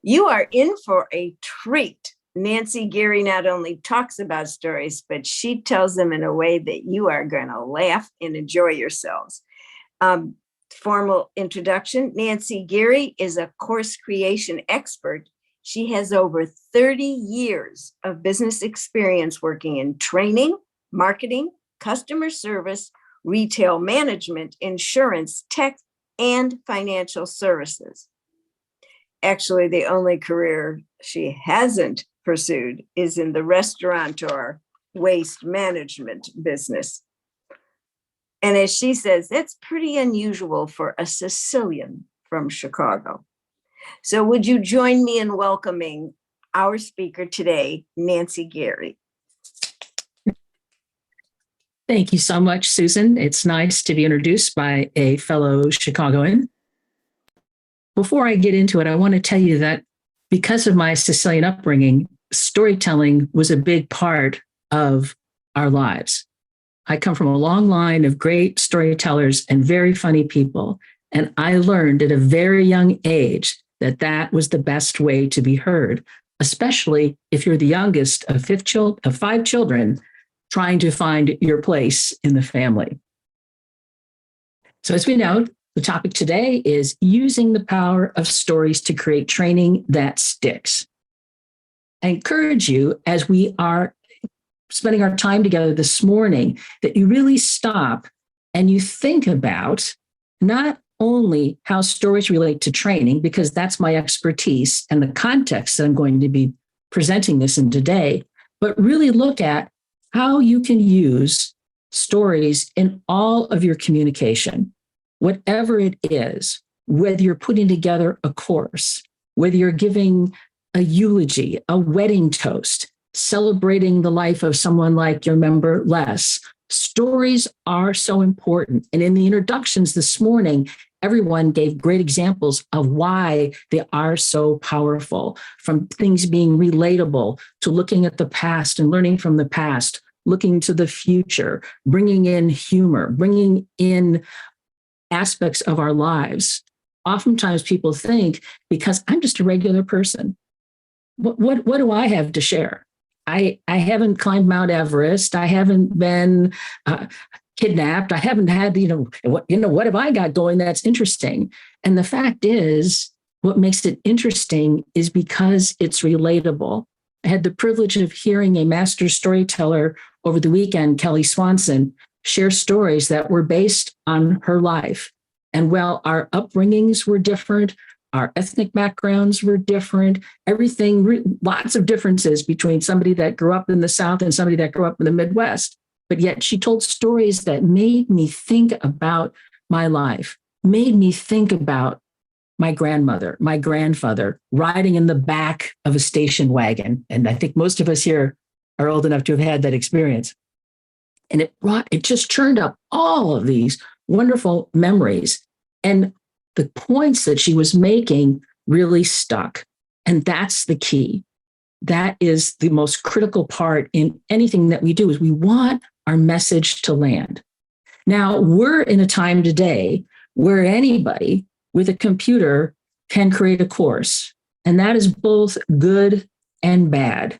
You are in for a treat. Nancy Geary not only talks about stories, but she tells them in a way that you are going to laugh and enjoy yourselves. Formal introduction. Nancy Geary is a course creation expert. She has over 30 years of business experience working in training, marketing, customer service, retail management, insurance, tech, and financial services. Actually, the only career she hasn't pursued is in the restaurateur waste management business. And as she says, that's pretty unusual for a Sicilian from Chicago. So would you join me in welcoming our speaker today, Nancy Geary? Thank you so much, Susan. It's nice to be introduced by a fellow Chicagoan. Before I get into it, I want to tell you that because of my Sicilian upbringing, storytelling was a big part of our lives. I come from a long line of great storytellers and very funny people. And I learned at a very young age that that was the best way to be heard, especially if you're the youngest of five children trying to find your place in the family. So as we know, the topic today is using the power of stories to create training that sticks. I encourage you, as we are spending our time together this morning, that you really stop and you think about not only how stories relate to training, because that's my expertise and the context that I'm going to be presenting this in today, but really look at how you can use stories in all of your communication. Whatever it is, whether you're putting together a course, whether you're giving a eulogy, a wedding toast, celebrating the life of someone like your member Les, stories are so important. And in the introductions this morning, everyone gave great examples of why they are so powerful, from things being relatable to looking at the past and learning from the past, looking to the future, bringing in humor, bringing in aspects of our lives. Oftentimes people think, because I'm just a regular person, what do I have to share? I haven't climbed Mount Everest. I haven't been kidnapped. I haven't had, what have I got going that's interesting? And the fact is, what makes it interesting is because it's relatable. I had the privilege of hearing a master storyteller over the weekend, Kelly Swanson, share stories that were based on her life. And while our upbringings were different, our ethnic backgrounds were different, lots of differences between somebody that grew up in the South and somebody that grew up in the Midwest. But yet she told stories that made me think about my life, made me think about my grandmother, my grandfather riding in the back of a station wagon. And I think most of us here are old enough to have had that experience. And it just churned up all of these wonderful memories. And the points that she was making really stuck. And that's the key. That is the most critical part in anything that we do, is we want our message to land. Now, we're in a time today where anybody with a computer can create a course. And that is both good and bad.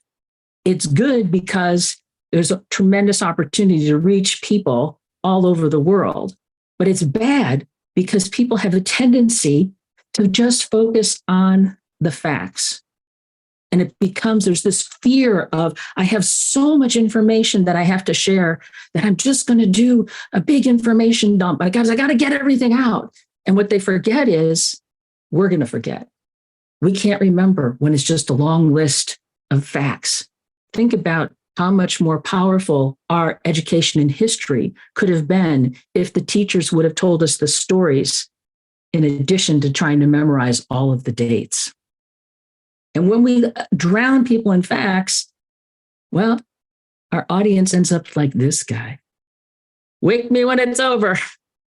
It's good because there's a tremendous opportunity to reach people all over the world. But it's bad because people have a tendency to just focus on the facts. And there's this fear of, I have so much information that I have to share that I'm just going to do a big information dump because I got to get everything out. And what they forget is, we're going to forget. We can't remember when it's just a long list of facts. Think about how much more powerful our education in history could have been if the teachers would have told us the stories in addition to trying to memorize all of the dates. And when we drown people in facts, well, our audience ends up like this guy. Wake me when it's over.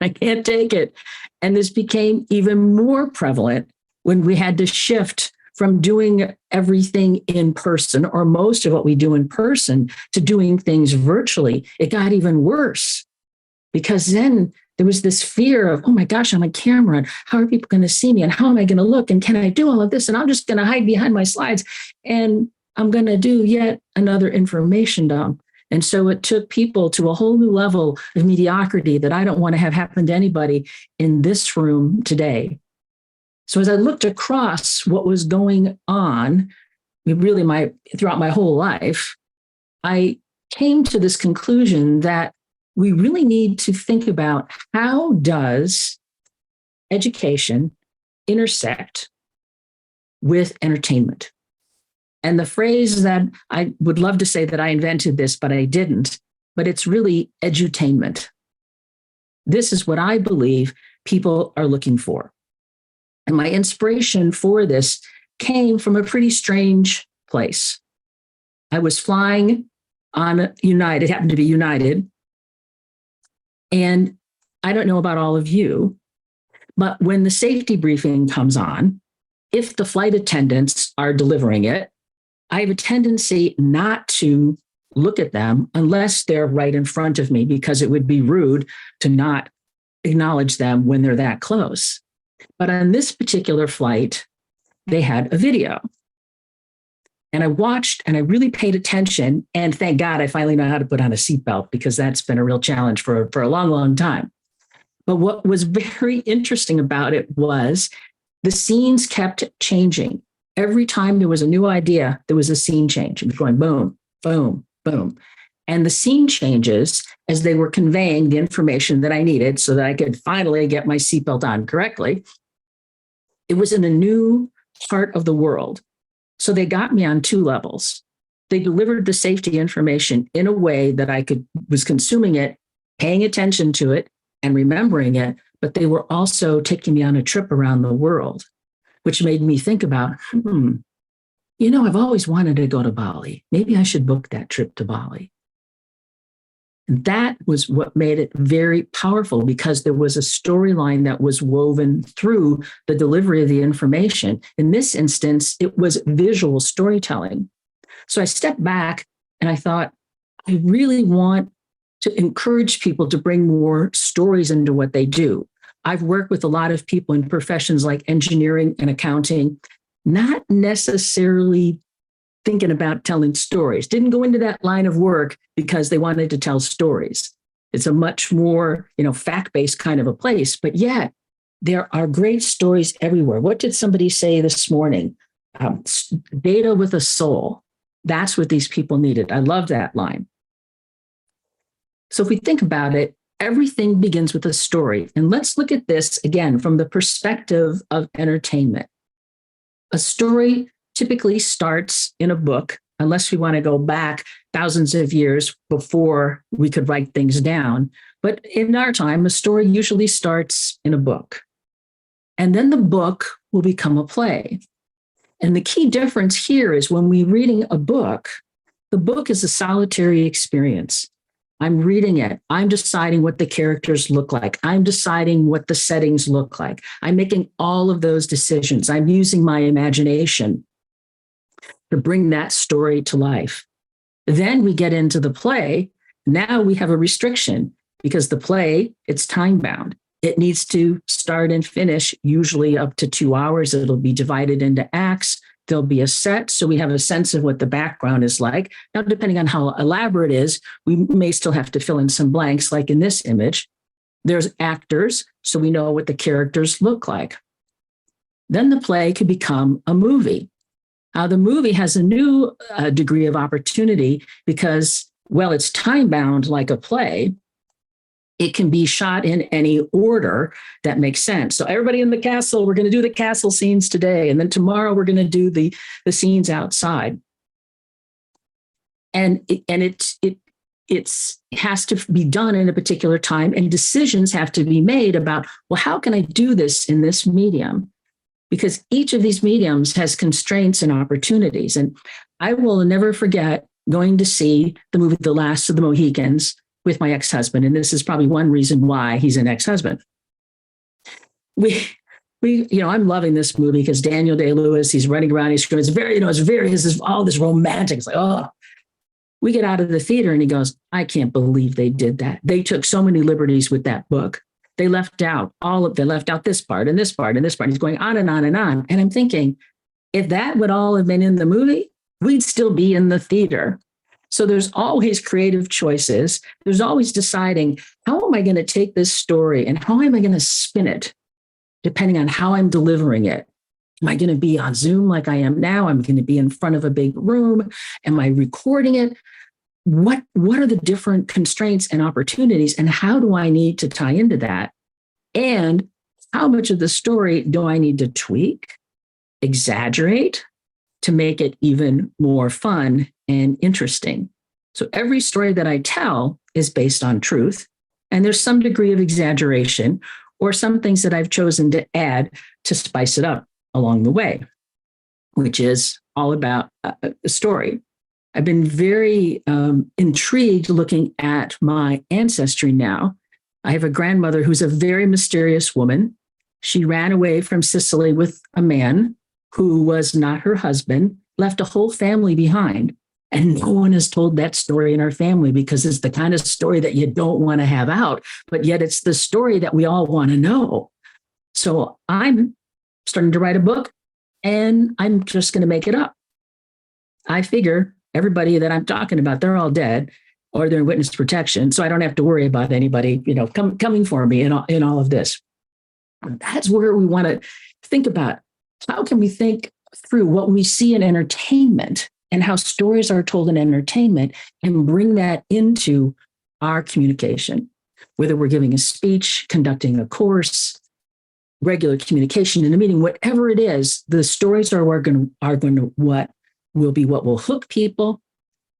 I can't take it. And this became even more prevalent when we had to shift from doing everything in person, or most of what we do in person, to doing things virtually. It got even worse because then there was this fear of, oh my gosh, I'm on camera, and how are people going to see me, and how am I going to look, and can I do all of this? And I'm just going to hide behind my slides, and I'm going to do yet another information dump. And so it took people to a whole new level of mediocrity that I don't want to have happen to anybody in this room today. So as I looked across what was going on, really throughout my whole life, I came to this conclusion that we really need to think about, how does education intersect with entertainment? And the phrase that I would love to say that I invented this, but I didn't, but it's really edutainment. This is what I believe people are looking for. And my inspiration for this came from a pretty strange place. I was flying on United, it happened to be United. And I don't know about all of you, but when the safety briefing comes on, if the flight attendants are delivering it, I have a tendency not to look at them unless they're right in front of me, because it would be rude to not acknowledge them when they're that close. But on this particular flight, they had a video. And I watched and I really paid attention. And thank God I finally know how to put on a seatbelt, because that's been a real challenge for a long, long time. But what was very interesting about it was the scenes kept changing. Every time there was a new idea, there was a scene change. It was going boom, boom, boom. And the scene changes as they were conveying the information that I needed so that I could finally get my seatbelt on correctly. It was in a new part of the world. So they got me on two levels. They delivered the safety information in a way that I was consuming it, paying attention to it, and remembering it, but they were also taking me on a trip around the world, which made me think about, I've always wanted to go to Bali. Maybe I should book that trip to Bali. And that was what made it very powerful, because there was a storyline that was woven through the delivery of the information. In this instance, it was visual storytelling. So I stepped back and I thought, I really want to encourage people to bring more stories into what they do. I've worked with a lot of people in professions like engineering and accounting, not necessarily thinking about telling stories. Didn't go into that line of work because they wanted to tell stories. It's a much more, fact-based kind of a place, but yet there are great stories everywhere. What did somebody say this morning? Data with a soul. That's what these people needed. I love that line. So if we think about it, everything begins with a story. And let's look at this again from the perspective of entertainment. A story typically starts in a book, unless we want to go back thousands of years before we could write things down. But in our time, a story usually starts in a book. And then the book will become a play. And the key difference here is when we're reading a book, the book is a solitary experience. I'm reading it. I'm deciding what the characters look like. I'm deciding what the settings look like. I'm making all of those decisions. I'm using my imagination to bring that story to life. Then we get into the play. Now we have a restriction, because the play, it's time bound. It needs to start and finish usually up to 2 hours. It'll be divided into acts. There'll be a set, so we have a sense of what the background is like. Now, depending on how elaborate it is, we may still have to fill in some blanks, like in this image. There's actors, so we know what the characters look like. Then the play could become a movie. The movie has a new degree of opportunity because, it's time-bound like a play. It can be shot in any order that makes sense. So everybody in the castle, we're going to do the castle scenes today. And then tomorrow we're going to do the scenes outside. And it has to be done in a particular time, and decisions have to be made about, how can I do this in this medium? Because each of these mediums has constraints and opportunities. And I will never forget going to see the movie The Last of the Mohicans with my ex-husband. And this is probably one reason why he's an ex-husband. I'm loving this movie because Daniel Day-Lewis, he's running around, he's screaming, it's all this romantic. It's like, oh. We get out of the theater and he goes, I can't believe they did that. They took so many liberties with that book. They left out they left out this part and this part and this part. He's going on and on and on. And I'm thinking, if that would all have been in the movie, we'd still be in the theater. So there's always creative choices. There's always deciding, how am I going to take this story and how am I going to spin it, depending on how I'm delivering it? Am I going to be on Zoom like I am now? I'm going to be in front of a big room. Am I recording it? What are the different constraints and opportunities, and how do I need to tie into that? And how much of the story do I need to tweak, exaggerate to make it even more fun and interesting? So every story that I tell is based on truth, and there's some degree of exaggeration or some things that I've chosen to add to spice it up along the way, which is all about a story. I've been very intrigued looking at my ancestry now. I have a grandmother who's a very mysterious woman. She ran away from Sicily with a man who was not her husband, left a whole family behind. And no one has told that story in our family because it's the kind of story that you don't want to have out, but yet it's the story that we all want to know. So I'm starting to write a book, and I'm just going to make it up. I figure everybody that I'm talking about, they're all dead or they're in witness protection. So I don't have to worry about anybody, coming for me in all of this. That's where we want to think about, how can we think through what we see in entertainment and how stories are told in entertainment and bring that into our communication, whether we're giving a speech, conducting a course, regular communication in a meeting, whatever it is, the stories are going to what will hook people,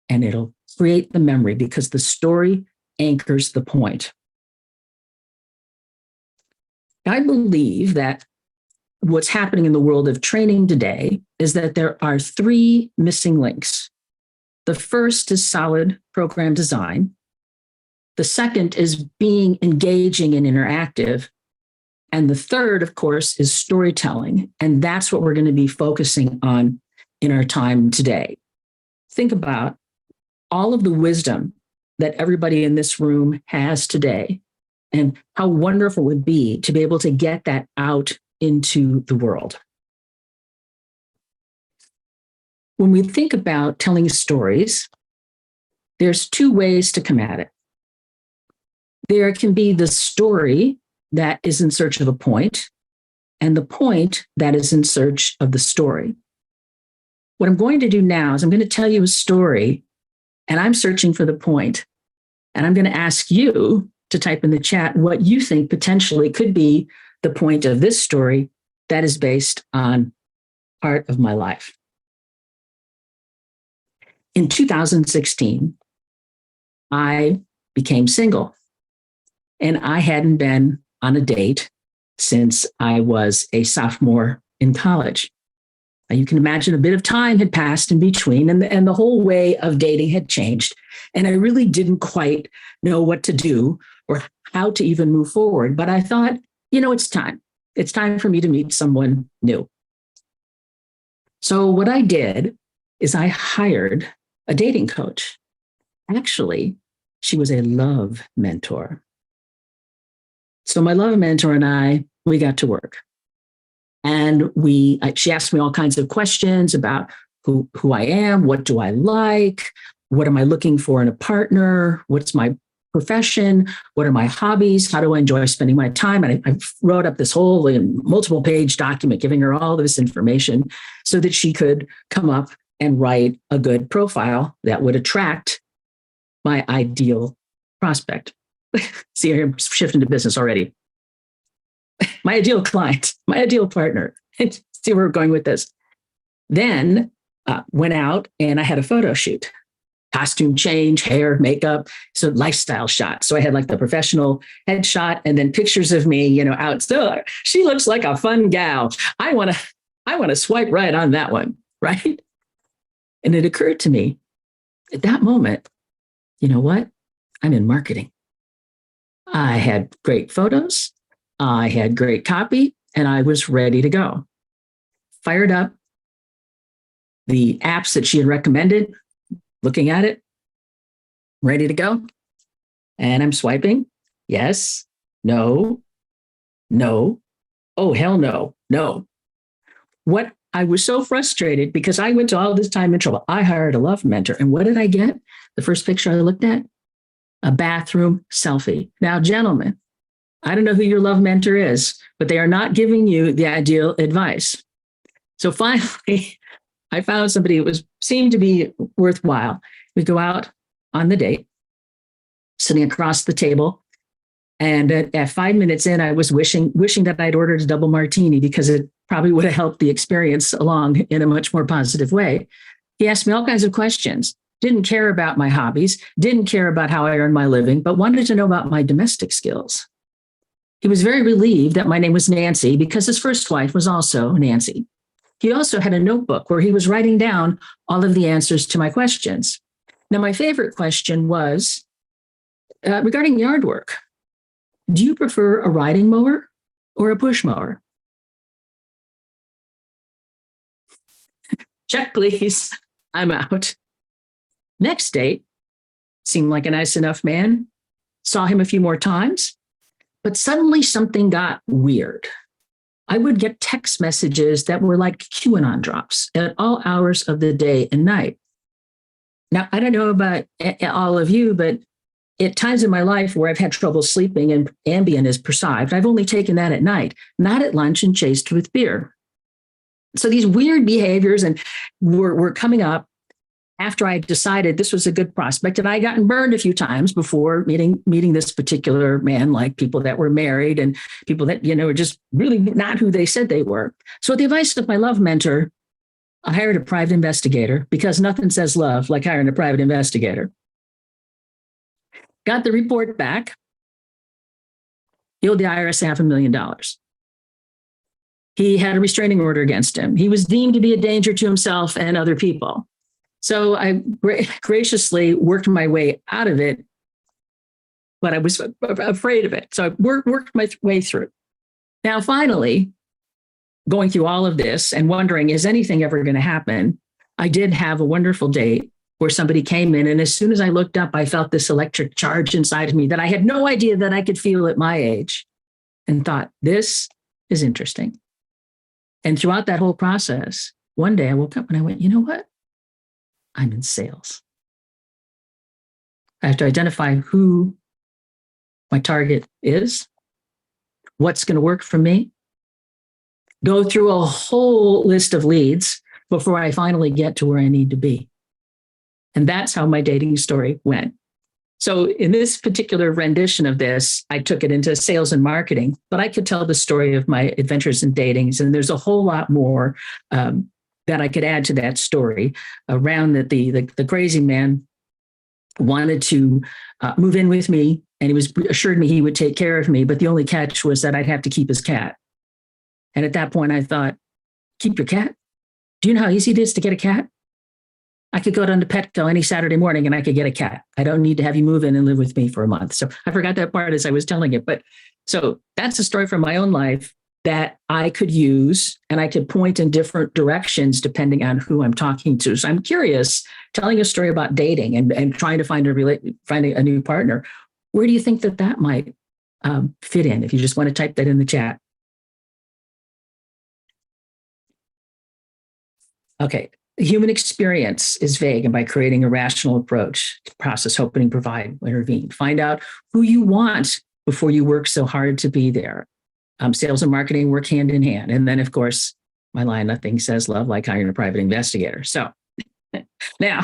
and it'll create the memory because the story anchors the point. I believe that what's happening in the world of training today is that there are three missing links. The first is solid program design. The second is being engaging and interactive. And the third, of course, is storytelling. And that's what we're going to be focusing on in our time today. Think about all of the wisdom that everybody in this room has today and how wonderful it would be to be able to get that out into the world. When we think about telling stories, there's two ways to come at it. There can be the story that is in search of a point, and the point that is in search of the story. What I'm going to do now is I'm going to tell you a story, and I'm searching for the point, and I'm going to ask you to type in the chat what you think potentially could be the point of this story that is based on part of my life. In 2016, I became single, and I hadn't been on a date since I was a sophomore in college. Now, you can imagine a bit of time had passed in between, and the whole way of dating had changed. And I really didn't quite know what to do or how to even move forward. But I thought, it's time. It's time for me to meet someone new. So what I did is I hired a dating coach. Actually, she was a love mentor. So my love mentor and we got to work. And she asked me all kinds of questions about who I am, what do I like, what am I looking for in a partner, what's my profession, what are my hobbies, how do I enjoy spending my time. And I wrote up this whole multiple page document giving her all this information so that she could come up and write a good profile that would attract my ideal prospect. See, I'm shifting to business already. My ideal client, my ideal partner. See where we're going with this. Then went out and I had a photo shoot, costume change, hair, makeup, so lifestyle shot. So I had like the professional headshot and then pictures of me, out. So she looks like a fun gal. I want to swipe right on that one, right? And it occurred to me at that moment, you know what? I'm in marketing. I had great photos. I had great copy, and I was ready to go. Fired up the apps that she had recommended, looking at it, ready to go. And I'm swiping. Yes, no, No. Oh, hell no. No. What I was so frustrated because I went to all this time and trouble. I hired a love mentor. And what did I get? The first picture I looked at, a bathroom selfie. Now, gentlemen, I don't know who your love mentor is, but they are not giving you the ideal advice. So finally, I found somebody who seemed to be worthwhile. We go out on the date, sitting across the table. And at 5 minutes in, I was wishing that I'd ordered a double martini because it probably would have helped the experience along in a much more positive way. He asked me all kinds of questions, didn't care about my hobbies, didn't care about how I earned my living, but wanted to know about my domestic skills. He was very relieved that my name was Nancy because his first wife was also Nancy. He also had a notebook where he was writing down all of the answers to my questions. Now, my favorite question was regarding yard work. Do you prefer a riding mower or a push mower? Check, please. I'm out. Next date, seemed like a nice enough man. Saw him a few more times, but suddenly something got weird. I would get text messages that were like QAnon drops at all hours of the day and night. Now, I don't know about all of you, but at times in my life where I've had trouble sleeping and Ambien is prescribed, I've only taken that at night, not at lunch and chased with beer. So these weird behaviors were coming up after I decided this was a good prospect. And I had gotten burned a few times before meeting this particular man, like people that were married and people that, were just really not who they said they were. So with the advice of my love mentor, I hired a private investigator because nothing says love like hiring a private investigator. Got the report back. He owed the IRS $500,000. He had a restraining order against him. He was deemed to be a danger to himself and other people. So I graciously worked my way out of it, but I was afraid of it. So I worked my way through. Now, finally, going through all of this and wondering, is anything ever going to happen? I did have a wonderful date where somebody came in, and as soon as I looked up, I felt this electric charge inside of me that I had no idea that I could feel at my age, and thought, this is interesting. And throughout that whole process, one day I woke up and I went, you know what? I'm in sales. I have to identify who my target is, what's going to work for me, go through a whole list of leads before I finally get to where I need to be. And that's how my dating story went. So in this particular rendition of this, I took it into sales and marketing, but I could tell the story of my adventures in datings. And there's a whole lot more that I could add to that story around that the crazy man wanted to move in with me, and he was assured me he would take care of me. But the only catch was that I'd have to keep his cat. And at that point, I thought, keep your cat? Do you know how easy it is to get a cat? I could go down to Petco any Saturday morning and I could get a cat. I don't need to have you move in and live with me for a month. So I forgot that part as I was telling it. But so that's a story from my own life that I could use, and I could point in different directions depending on who I'm talking to. So I'm curious, telling a story about dating and trying to finding a new partner. Where do you think that might fit in? If you just want to type that in the chat. Okay. Human experience is vague, and by creating a rational approach, process, hoping, provide, intervene. Find out who you want before you work so hard to be there. Sales and marketing work hand in hand. And then, of course, my line, nothing says love like hiring a private investigator. So now,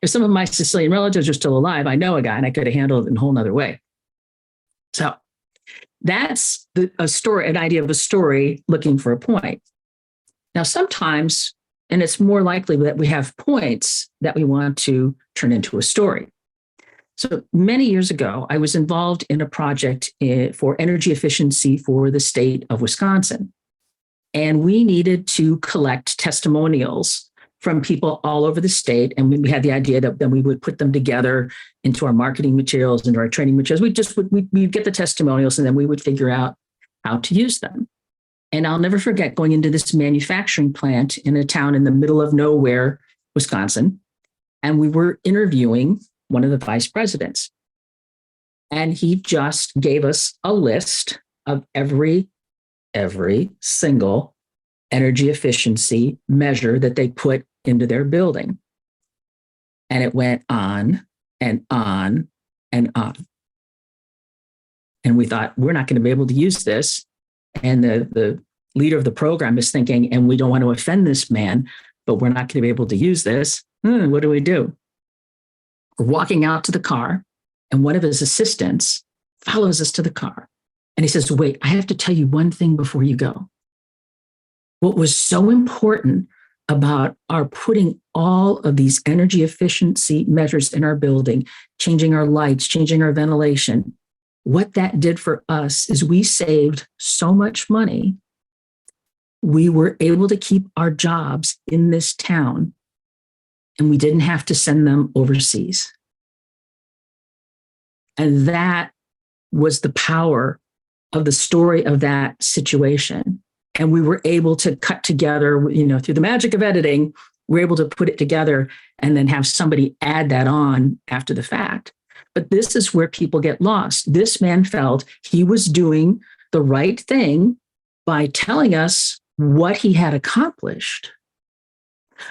if some of my Sicilian relatives are still alive, I know a guy and I could have handled it in a whole nother way. So that's a story, an idea of a story looking for a point. Now, sometimes, and it's more likely that we have points that we want to turn into a story. So many years ago, I was involved in a project for energy efficiency for the state of Wisconsin. And we needed to collect testimonials from people all over the state. And we had the idea that then we would put them together into our marketing materials, into our training materials. We'd get the testimonials, and then we would figure out how to use them. And I'll never forget going into this manufacturing plant in a town in the middle of nowhere, Wisconsin. And we were interviewing one of the vice presidents. And he just gave us a list of every every single energy efficiency measure that they put into their building. And it went on and on and on. And we thought, we're not going to be able to use this. And the leader of the program is thinking, and we don't want to offend this man, but we're not going to be able to use this. What do we do? We're walking out to the car, and one of his assistants follows us to the car. And he says, wait, I have to tell you one thing before you go. What was so important about our putting all of these energy efficiency measures in our building, changing our lights, changing our ventilation, what that did for us is we saved so much money. We were able to keep our jobs in this town, and we didn't have to send them overseas. And that was the power of the story of that situation. And we were able to cut together, through the magic of editing, we're able to put it together and then have somebody add that on after the fact. But this is where people get lost. This man felt he was doing the right thing by telling us what he had accomplished,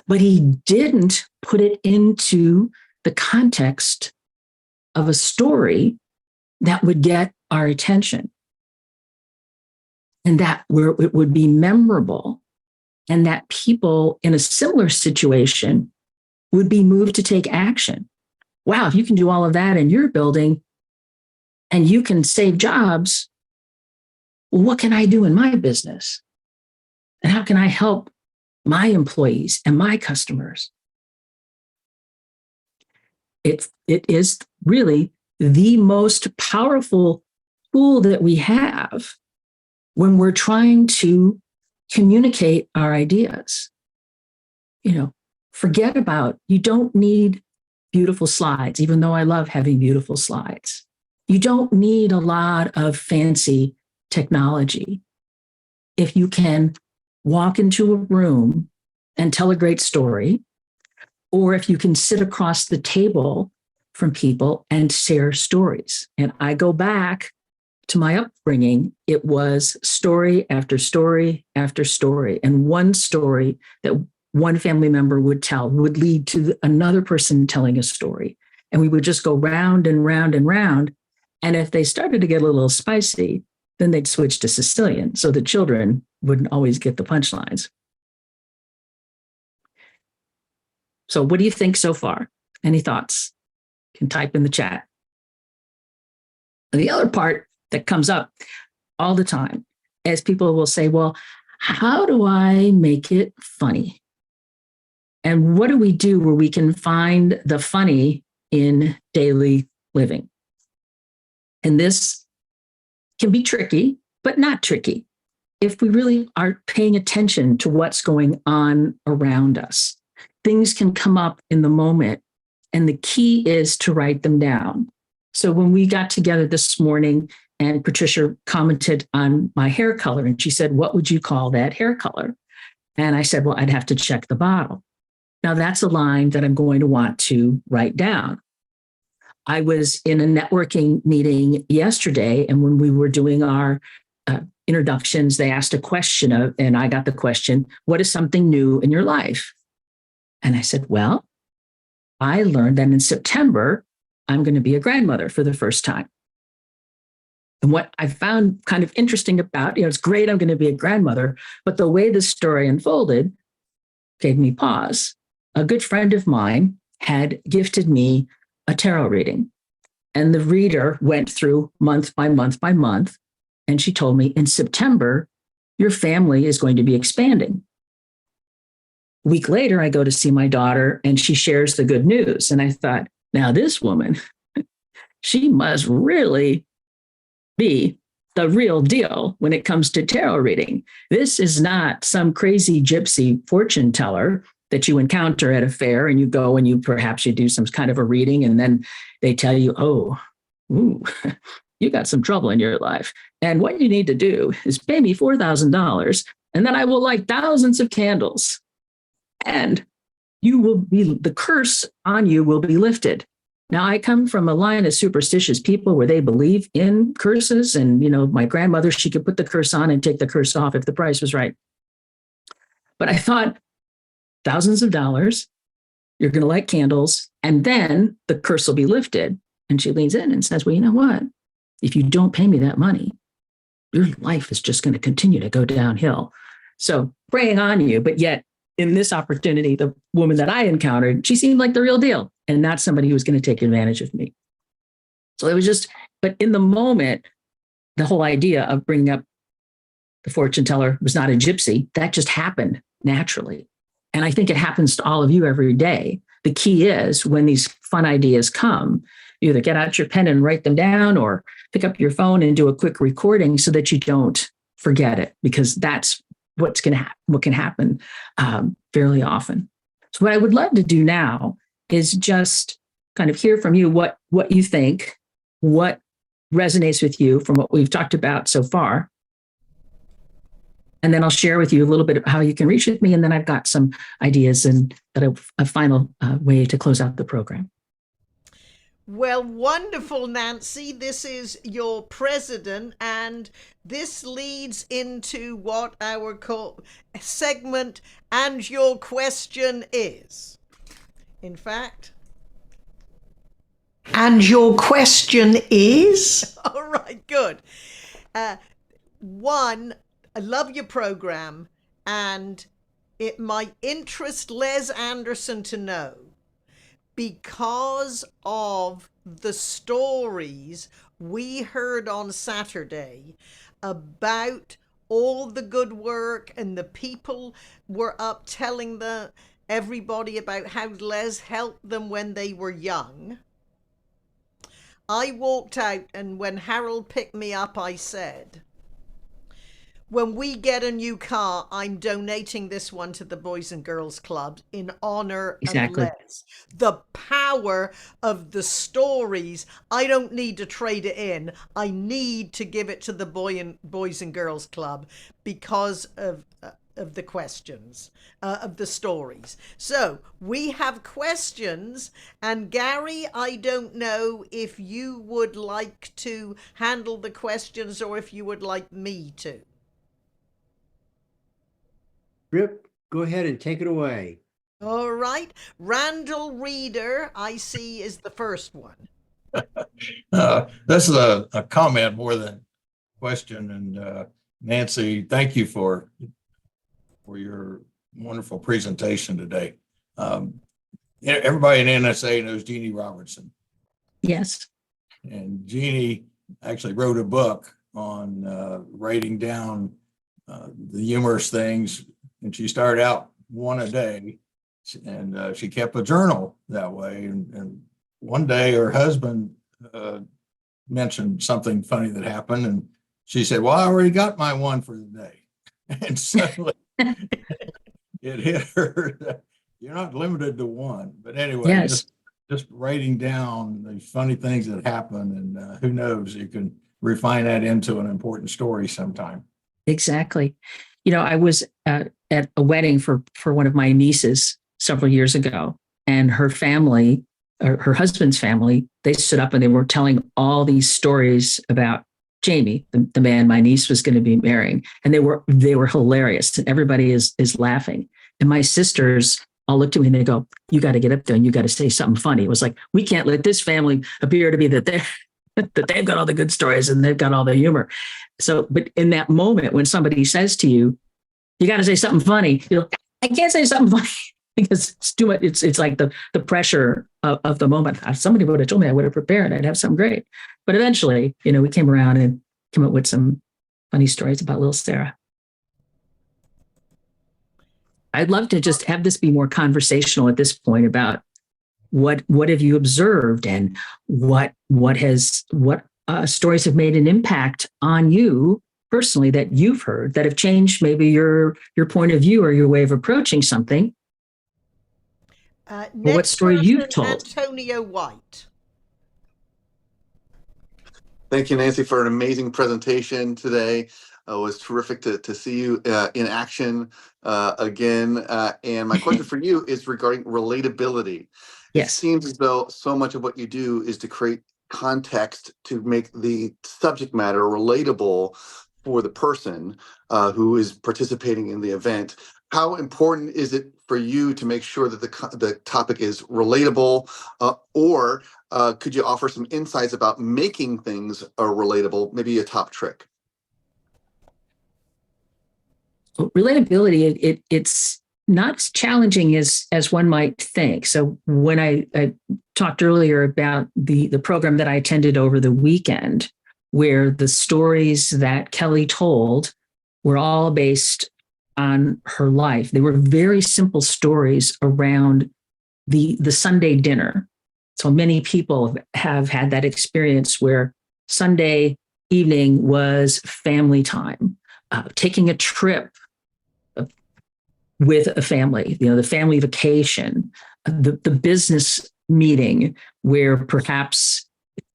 but he didn't put it into the context of a story that would get our attention, and that where it would be memorable, and that people in a similar situation would be moved to take action. Wow, if you can do all of that in your building and you can save jobs, well, what can I do in my business? And how can I help my employees and my customers? It is really the most powerful tool that we have when we're trying to communicate our ideas. Forget about, you don't need beautiful slides, even though I love having beautiful slides. You don't need a lot of fancy technology. If you can walk into a room and tell a great story, or if you can sit across the table from people and share stories. And I go back to my upbringing. It was story after story after story. And one story that one family member would tell would lead to another person telling a story. And we would just go round and round and round. And if they started to get a little spicy, then they'd switch to Sicilian. So the children wouldn't always get the punchlines. So what do you think so far? Any thoughts? You can type in the chat. And the other part that comes up all the time is people will say, well, how do I make it funny? And what do we do where we can find the funny in daily living? And this can be tricky, but not tricky if we really are paying attention to what's going on around us. Things can come up in the moment, and the key is to write them down. So when we got together this morning and Patricia commented on my hair color, and she said, what would you call that hair color? And I said, well, I'd have to check the bottle. Now, that's a line that I'm going to want to write down. I was in a networking meeting yesterday, and when we were doing our introductions, they asked a question and I got the question, what is something new in your life? And I said, well, I learned that in September, I'm going to be a grandmother for the first time. And what I found kind of interesting about, it's great, I'm going to be a grandmother, but the way the story unfolded gave me pause. A good friend of mine had gifted me a tarot reading, and the reader went through month by month by month. And she told me, in September, your family is going to be expanding. A week later, I go to see my daughter and she shares the good news. And I thought, now this woman, she must really be the real deal when it comes to tarot reading. This is not some crazy gypsy fortune teller that you encounter at a fair and you go and you do some kind of a reading and then they tell you, you got some trouble in your life. And what you need to do is pay me $4,000 and then I will light thousands of candles and the curse on you will be lifted. Now, I come from a line of superstitious people where they believe in curses. And, my grandmother, she could put the curse on and take the curse off if the price was right. But I thought, thousands of dollars, you're going to light candles, and then the curse will be lifted. And she leans in and says, well, you know what? If you don't pay me that money, your life is just going to continue to go downhill. So preying on you, but yet in this opportunity, the woman that I encountered, she seemed like the real deal and not somebody who was going to take advantage of me. So it was just, but in the moment, the whole idea of bringing up the fortune teller was not a gypsy, that just happened naturally. And I think it happens to all of you every day. The key is when these fun ideas come, you either get out your pen and write them down or pick up your phone and do a quick recording so that you don't forget it, because that's what can happen fairly often. So what I would love to do now is just kind of hear from you what you think, what resonates with you from what we've talked about so far. And then I'll share with you a little bit of how you can reach with me. And then I've got some ideas and a final way to close out the program. Well, wonderful, Nancy. This is your president, and this leads into what our segment, and your question is. In fact, and your question is? All right, good. One, I love your program, and it might interest Les Anderson to know, because of the stories we heard on Saturday about all the good work, and the people were up telling everybody about how Les helped them when they were young. I walked out, and when Harold picked me up, I said, when we get a new car, I'm donating this one to the Boys and Girls Club in honor of Les. The power of the stories. I don't need to trade it in. I need to give it to the Boys and Girls Club because of the questions, of the stories. So we have questions, and Gary, I don't know if you would like to handle the questions or if you would like me to. Rip, go ahead and take it away. All right. Randall Reeder, I see, is the first one. This is a comment more than question. And Nancy, thank you for your wonderful presentation today. Everybody in NSA knows Jeannie Robertson. Yes. And Jeannie actually wrote a book on writing down the humorous things. And she started out one a day, and she kept a journal that way. And one day her husband mentioned something funny that happened, and she said, well, I already got my one for the day. And suddenly it hit her that you're not limited to one. But anyway, yes. just writing down the funny things that happen, and who knows, you can refine that into an important story sometime. Exactly. I was at a wedding for one of my nieces several years ago, and her family, or her husband's family, they stood up and they were telling all these stories about Jamie, the man my niece was going to be marrying. And they were hilarious, and everybody is laughing. And my sisters all looked at me and they go, you got to get up there and you got to say something funny. It was like, we can't let this family appear to be that they've got all the good stories and they've got all the humor. So, but in that moment, when somebody says to you, you got to say something funny, I can't say something funny because it's too much. It's like the pressure of the moment. If somebody would have told me, I would have prepared. I'd have something great. But eventually, we came around and came up with some funny stories about little Sarah. I'd love to just have this be more conversational at this point about what have you observed, and what stories have made an impact on you personally that you've heard that have changed maybe your point of view or your way of approaching something. What story you've told. Antonio White. Thank you, Nancy, for an amazing presentation today. It was terrific to see you in action again. And my question for you is regarding relatability. It Yes. seems as though so much of what you do is to create context to make the subject matter relatable for the person who is participating in the event. How important is it for you to make sure that the topic is relatable, or could you offer some insights about making things relatable, maybe a top trick? Relatability, it's not as challenging as one might think. So when I talked earlier about the program that I attended over the weekend, where the stories that Kelly told were all based on her life. They were very simple stories around the Sunday dinner. So many people have had that experience where Sunday evening was family time, taking a trip with a family, the family vacation, the business meeting where perhaps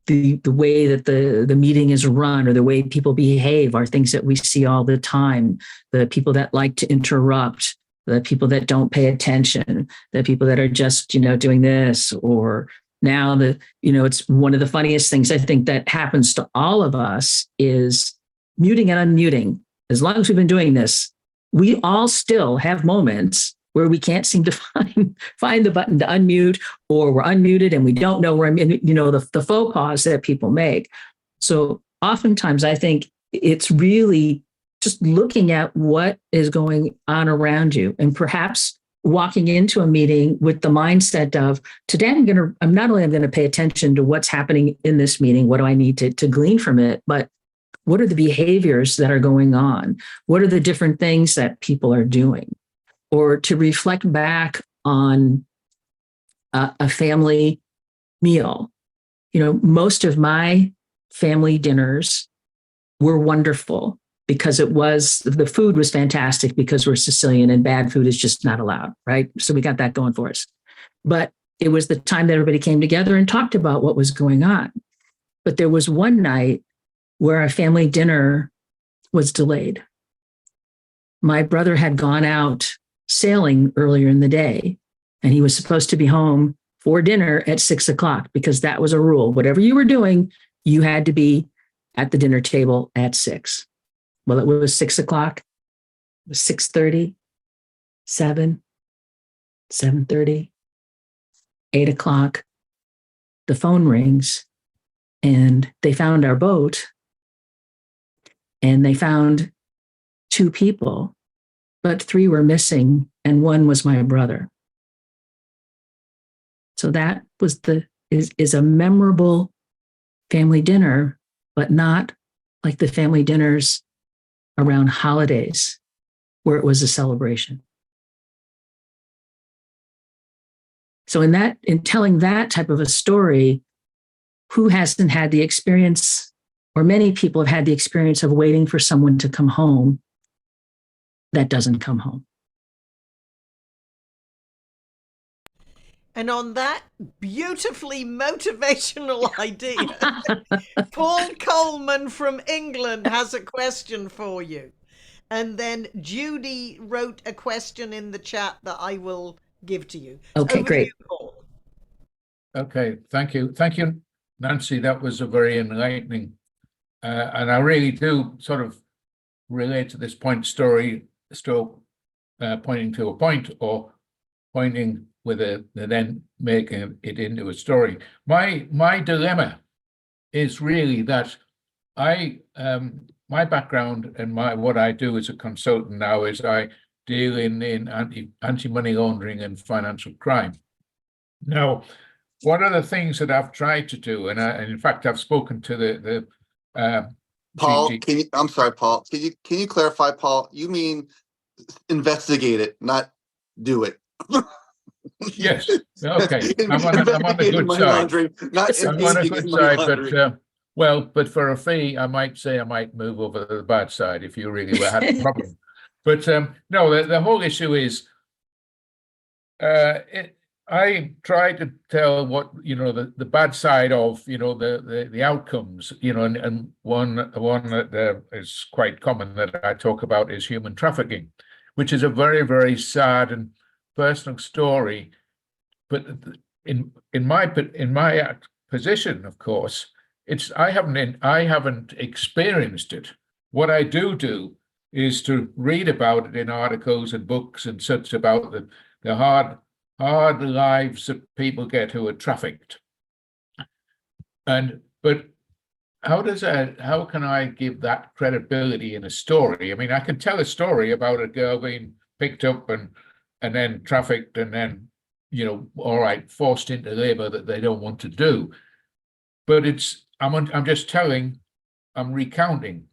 the way that the meeting is run or the way people behave are things that we see all the time. The people that like to interrupt, the people that don't pay attention, the people that are just, doing this, or now it's one of the funniest things I think that happens to all of us is muting and unmuting. As long as we've been doing this, we all still have moments where we can't seem to find the button to unmute, or we're unmuted and we don't know where the faux pas that people make. So oftentimes I think it's really just looking at what is going on around you, and perhaps walking into a meeting with the mindset of, today I'm not only going to pay attention to what's happening in this meeting, what do I need to glean from it, but what are the behaviors that are going on? What are the different things that people are doing? Or to reflect back on a family meal. Most of my family dinners were wonderful because the food was fantastic because we're Sicilian and bad food is just not allowed, right? So we got that going for us. But it was the time that everybody came together and talked about what was going on. But there was one night where our family dinner was delayed. My brother had gone out sailing earlier in the day, and he was supposed to be home for dinner at 6:00 because that was a rule. Whatever you were doing, you had to be at the dinner table at 6. Well, it was 6:00, it was 6:30, 7, 7:30, 8:00. The phone rings, and they found our boat, and they found 2 people, but 3 were missing, and 1 was my brother. So that was is a memorable family dinner, but not like the family dinners around holidays where it was a celebration. So in telling that type of a story, who hasn't had the experience, or many people have had the experience of waiting for someone to come home that doesn't come home. And on that beautifully motivational idea, Paul Coleman from England has a question for you. And then Judy wrote a question in the chat that I will give to you. Okay, Over to great. you, Paul. Okay, thank you. Thank you, Nancy. That was a very enlightening. And I really do sort of relate to this stroke, pointing to a point, or pointing with then making it into a story. My dilemma is really that my background and what I do as a consultant now is I deal in anti-money laundering and financial crime. Now, one of the things that I've tried to do, and in fact I've spoken to the Paul, GG. I'm sorry, Paul. Can you clarify, Paul? You mean investigate it, not do it. Yes. Okay. I'm on the good money side. laundering, not I'm on a engaging good in money side, laundering. but for a fee, I might say I might move over to the bad side if you really had a problem. But no, the whole issue is, I try to tell what the bad side of the outcomes, and one that is quite common that I talk about is human trafficking, which is a very, very sad and personal story. But in my position, of course, I haven't experienced it. What I do is to read about it in articles and books and such about the hard lives that people get who are trafficked. But how can I give that credibility in a story? I mean, I can tell a story about a girl being picked up and then trafficked and then, all right, forced into labor that they don't want to do. But I'm just I'm recounting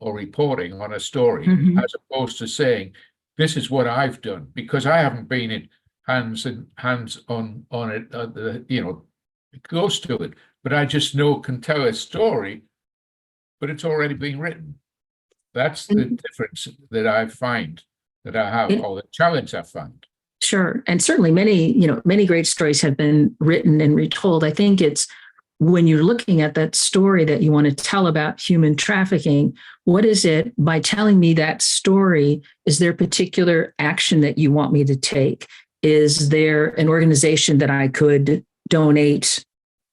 or reporting on a story, as opposed to saying, this is what I've done, because I haven't been in hands on it, close to it. But I just can tell a story, but it's already been written. That's the difference that I find that I have, or the challenge I find. Sure. And certainly many great stories have been written and retold. I think it's when you're looking at that story that you want to tell about human trafficking, what is it, by telling me that story, is there particular action that you want me to take? Is there an organization that I could donate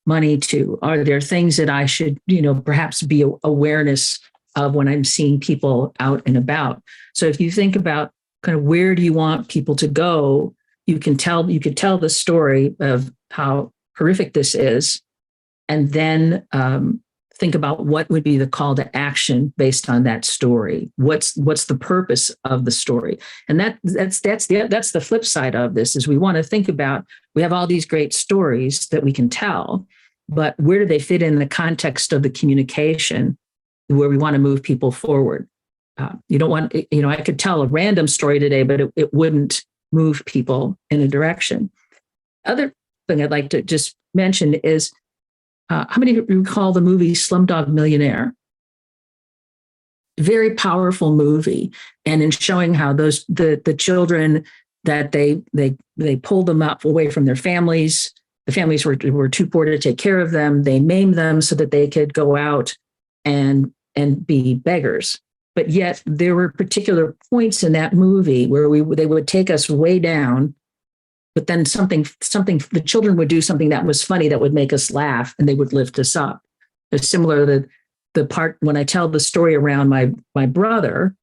money to? Are there things that I should, perhaps be awareness of when I'm seeing people out and about? So if you think about kind of where do you want people to go, you could tell the story of how horrific this is, and then think about what would be the call to action based on that story. What's the purpose of the story? And that's the flip side of this, is we want to think about, we have all these great stories that we can tell, but where do they fit in the context of the communication where we want to move people forward? You don't want, I could tell a random story today, but it wouldn't move people in a direction. Other thing I'd like to just mention is, how many recall the movie Slumdog Millionaire? Very powerful movie, and in showing how the children that they pulled them up away from their families. The families were too poor to take care of them. They maimed them so that they could go out and be beggars. But yet there were particular points in that movie where they would take us way down. But then the children would do something that was funny that would make us laugh, and they would lift us up. It's similar to the part when I tell the story around my brother.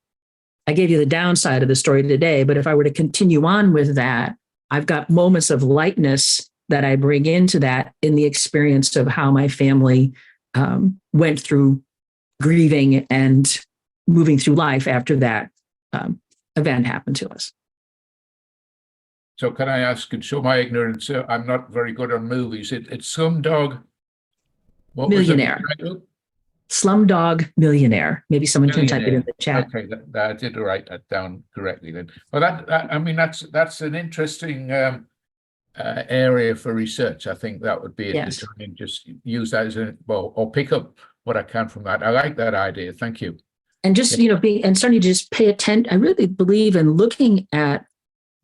I gave you the downside of the story today, but if I were to continue on with that, I've got moments of lightness that I bring into that in the experience of how my family went through grieving and moving through life after that event happened to us. So can I ask, and show my ignorance, I'm not very good on movies. It's Slumdog Millionaire. Slumdog Millionaire. Maybe someone can type it in the chat. Okay, I did write that down correctly then. Well, that's an interesting area for research. I think that would be Yes. to try and just use that as or pick up what I can from that. I like that idea. Thank you. And just, and starting to just pay attention. I really believe in looking at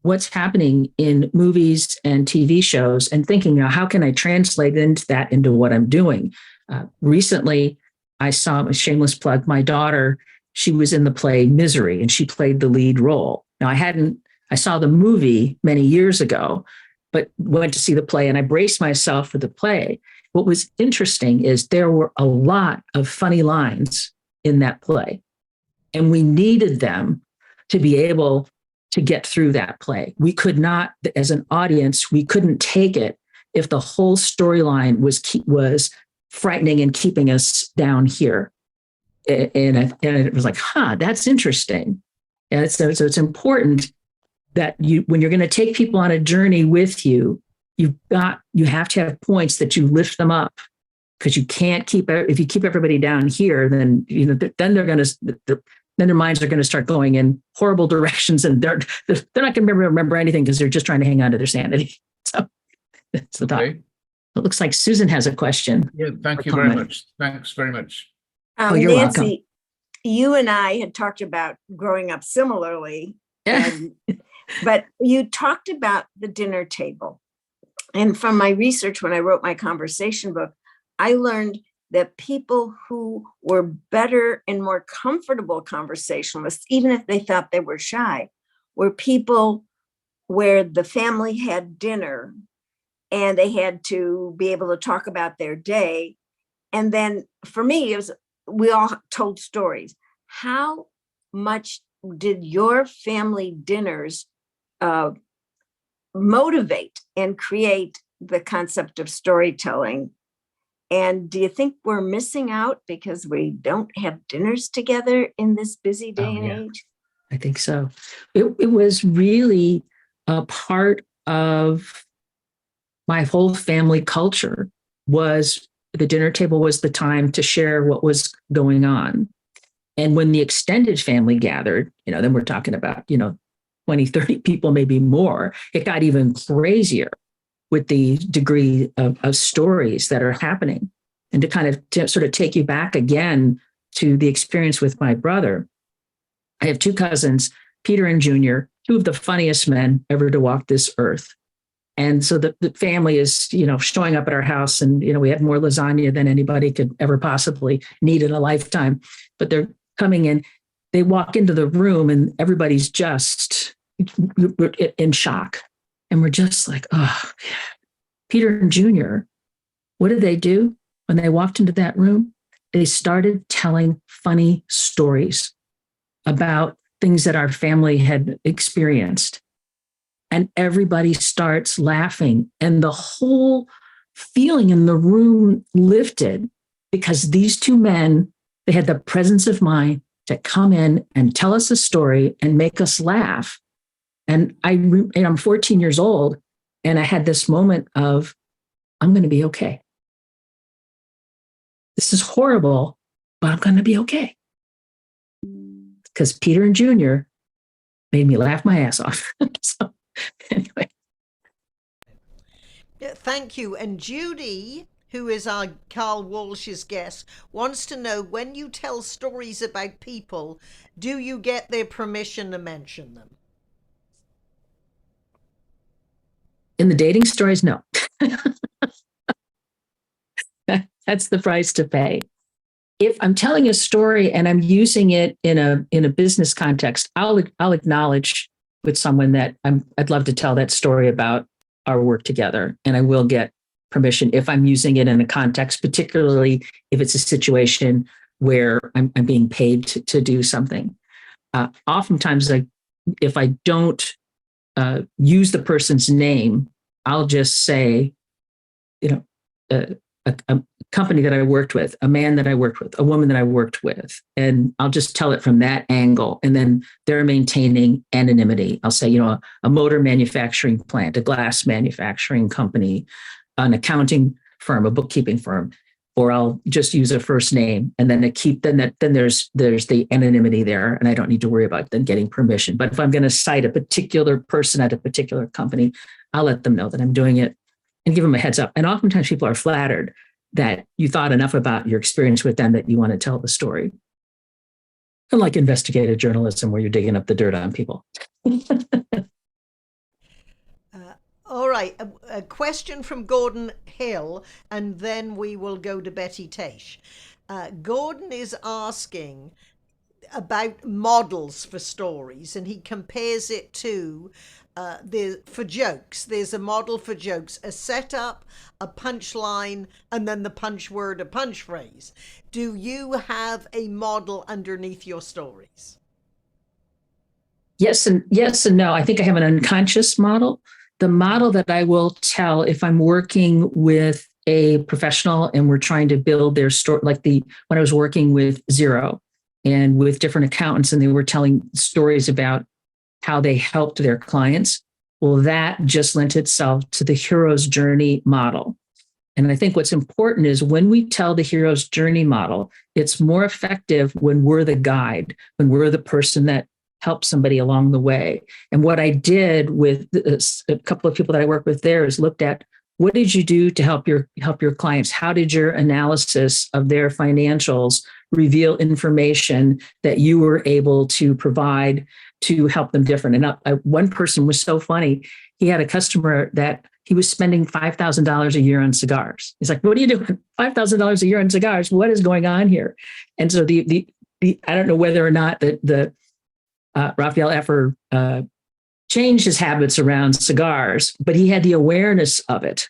what's happening in movies and TV shows and thinking, how can I translate that into what I'm doing? Recently, I saw a shameless plug. My daughter, she was in the play Misery, and she played the lead role. Now, I saw the movie many years ago, but went to see the play, and I braced myself for the play. What was interesting is there were a lot of funny lines in that play, and we needed them to be able to get through that play. We could not, as an audience, we couldn't take it if the whole storyline was frightening and keeping us down here. And it was like, that's interesting. And so it's important that when you're going to take people on a journey with you, you have to have points that you lift them up, because you can't if you keep everybody down here, then then their minds are going to start going in horrible directions, and they're not going to remember anything because they're just trying to hang on to their sanity. So that's the thought. Okay. It looks like Susan has a question. Yeah, thank you very much. Thanks very much. You're Nancy, welcome. You and I had talked about growing up similarly, but you talked about the dinner table. And from my research, when I wrote my conversation book, I learned that people who were better and more comfortable conversationalists, even if they thought they were shy, were people where the family had dinner and they had to be able to talk about their day. And then for me, it was, we all told stories. How much did your family dinners motivate and create the concept of storytelling? And do you think we're missing out because we don't have dinners together in this busy day and age? I think so. It was really a part of my whole family culture. Was the dinner table was the time to share what was going on. And when the extended family gathered, then we're talking about, 20, 30 people, maybe more. It got even crazier with the degree of stories that are happening. And to kind of sort of take you back again to the experience with my brother, I have two cousins, Peter and Junior, two of the funniest men ever to walk this earth. And so the family is, showing up at our house, and, we had more lasagna than anybody could ever possibly need in a lifetime. But they're coming in, they walk into the room and everybody's just in shock. And we're just like, oh, Peter and Junior, what did they do when they walked into that room? They started telling funny stories about things that our family had experienced. And everybody starts laughing. And the whole feeling in the room lifted because these two men, they had the presence of mind to come in and tell us a story and make us laugh. And I'm 14 years old, and I had this moment of, I'm going to be okay. This is horrible, but I'm going to be okay. Because Peter and Junior made me laugh my ass off. So anyway. Thank you. And Judy, who is our Carl Walsh's guest, wants to know, when you tell stories about people, do you get their permission to mention them? In the dating stories, no. That's the price to pay. If I'm telling a story and I'm using it in a business context, I'll acknowledge with someone that I'd love to tell that story about our work together, and I will get permission if I'm using it in a context, particularly if it's a situation where I'm being paid to do something. Oftentimes, if I don't use the person's name, I'll just say, a company that I worked with, a man that I worked with, a woman that I worked with, and I'll just tell it from that angle. And then they're maintaining anonymity. I'll say, a motor manufacturing plant, a glass manufacturing company, an accounting firm, a bookkeeping firm, or I'll just use a first name, and then then there's the anonymity there, and I don't need to worry about then getting permission. But if I'm going to cite a particular person at a particular company, I'll let them know that I'm doing it and give them a heads up. And oftentimes people are flattered that you thought enough about your experience with them that you want to tell the story. Unlike investigative journalism, where you're digging up the dirt on people. All right, a question from Gordon Hill, and then we will go to Betty Teish. Gordon is asking about models for stories, and he compares it to for jokes. There's a model for jokes, a setup, a punchline, and then the punch word, a punch phrase. Do you have a model underneath your stories? Yes and no. I think I have an unconscious model. The model that I will tell if I'm working with a professional and we're trying to build their story, like when I was working with Zero and with different accountants, and they were telling stories about how they helped their clients. Well, that just lent itself to the hero's journey model. And I think what's important is when we tell the hero's journey model, it's more effective when we're the guide, when we're the person that helps somebody along the way. And what I did with a couple of people that I work with there is looked at, what did you do to help your clients? How did your analysis of their financials reveal information that you were able to provide to help them different? And one person was so funny. He had a customer that he was spending $5,000 a year on cigars. He's like, what are you doing? $5,000 a year on cigars? What is going on here? And so the I don't know whether or not the Raphael Effer changed his habits around cigars, but he had the awareness of it.